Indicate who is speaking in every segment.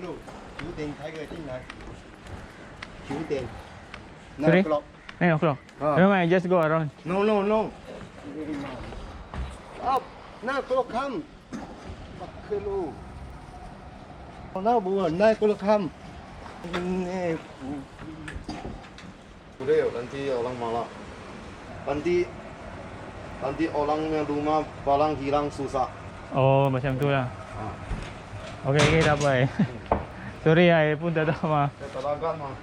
Speaker 1: Hello. Shooting tiger thing này. Shooting.
Speaker 2: Sorry?
Speaker 1: 9 o'clock.
Speaker 2: 9 o'clock.
Speaker 1: Ah.
Speaker 2: Never mind, just go around.
Speaker 1: No, no, no. Up. 9 o'clock come. Hello. Now buồn 9 o'clock come. Today nanti orang malah. Nanti orangnya rumah barang hilang susah.
Speaker 2: Oh, macam tu lah. Okay, okay, tak apa eh. Sorry, I pun tak tahu mah.
Speaker 1: Talaga mah.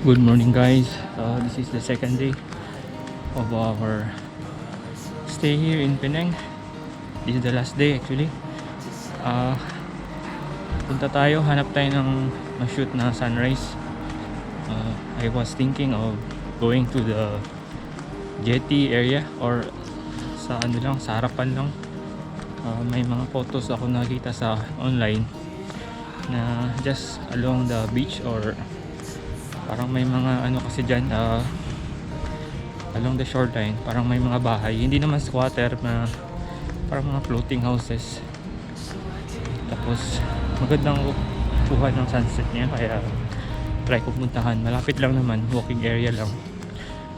Speaker 2: Good morning guys, this is the second day of our stay here in Penang. This is the last day actually. Punta tayo, hanap tayo ng ma-shoot na sunrise. I was thinking of going to the jetty area or sa ano lang, sa harapan lang. May mga photos ako nakita sa online na just along the beach or parang may mga ano kasi dyan along the shoreline, parang may mga bahay, hindi naman squatter na parang mga floating houses. Tapos magandang kuha ng sunset niya, kaya try ko puntahan. Malapit lang naman, walking area lang,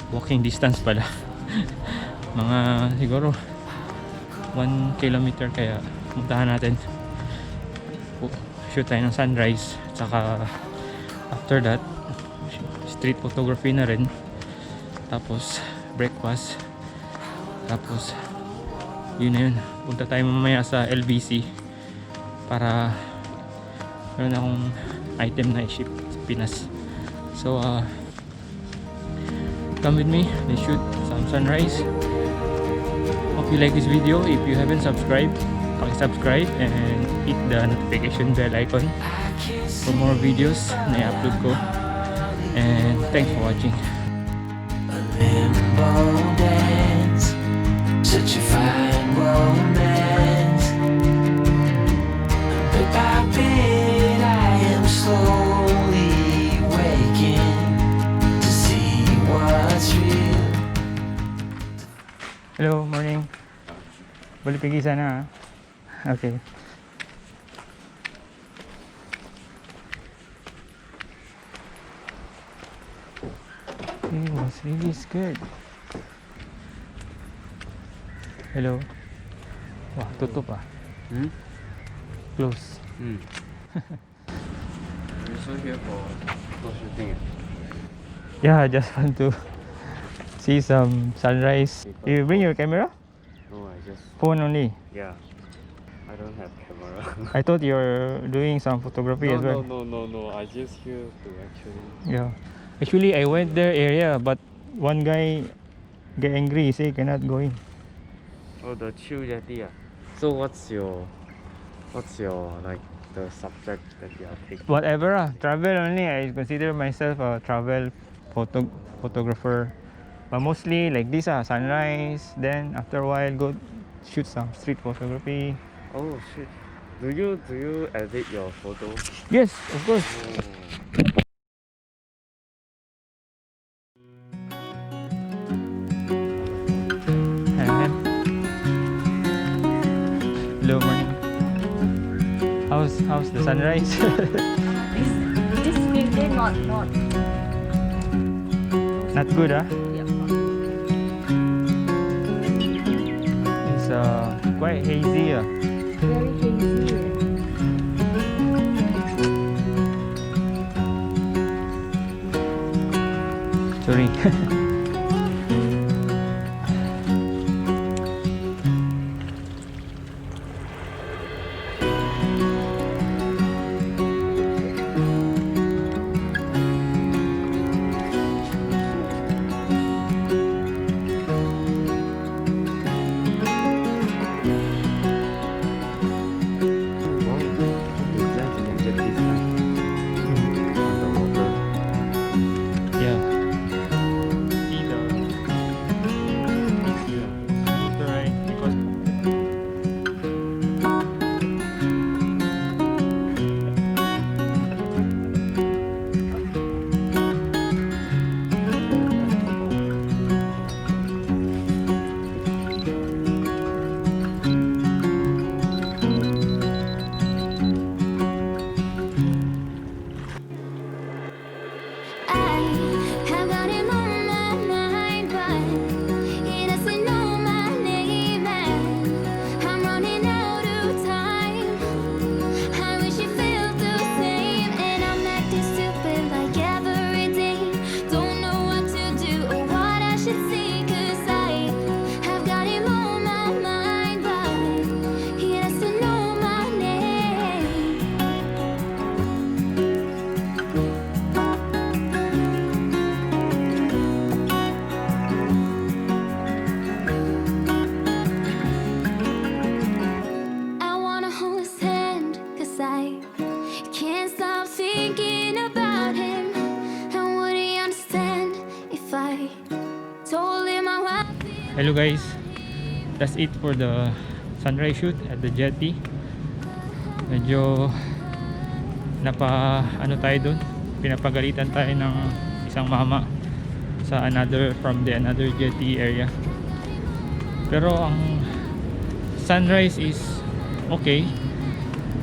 Speaker 2: walking distance pala. Mga siguro 1 kilometer, kaya puntahan natin. Shoot tayo ng sunrise, saka after that street photography na rin, tapos breakfast, tapos yun na yun, punta tayo mamaya sa LBC para meron akong item na i-ship sa Pinas. So come with me, let's shoot some sunrise. Hope you like this video. If you haven't subscribed, subscribe and hit the notification bell icon for more videos na i-upload ko. And thanks for watching.
Speaker 3: A limbo dance, such a fine romance. Bit by bit, I am slowly waking to see what's real.
Speaker 2: Hello, morning. Boleh pergi sana? Okay. It was really scared. Hello. Wah, tutup ah. Close.
Speaker 1: You so here for photo shooting?
Speaker 2: Yeah, I just want to see some sunrise. You bring your camera?
Speaker 1: No, I just
Speaker 2: Phone only.
Speaker 1: yeah. I don't have camera.
Speaker 2: I thought you're doing some photography as well.
Speaker 1: No. I just here to actually.
Speaker 2: Yeah. Actually, I went there area, but one guy get angry. He say cannot go in.
Speaker 4: Oh, the chill jetty. So what's your like the subject that you are taking?
Speaker 2: Whatever travel only. I consider myself a travel photographer, but mostly like this sunrise. Then after a while, go shoot some street photography.
Speaker 4: Oh shit. Do you edit your photo?
Speaker 2: Yes, of course. Hello, morning. How's the sunrise?
Speaker 5: This weekday not
Speaker 2: Not good,
Speaker 5: yeah,
Speaker 2: It's quite hazy.
Speaker 5: very hazy.
Speaker 2: Sorry. hello guys, that's it for the sunrise shoot at the jetty. Medyo tayo dun, pinapagalitan tayo ng isang mama sa another jetty area. Pero ang sunrise is okay,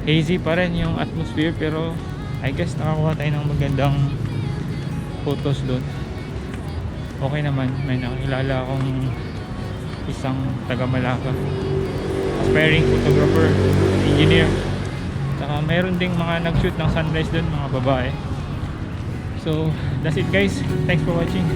Speaker 2: hazy pa rin yung atmosphere, pero I guess nakakuha tayo ng magandang photos doon. Okay naman, may nakilala akong isang taga Melaka, aspiring photographer, engineer. Saka mayroon ding mga nag-shoot ng sunrise doon, mga babae. So that's it guys, thanks for watching.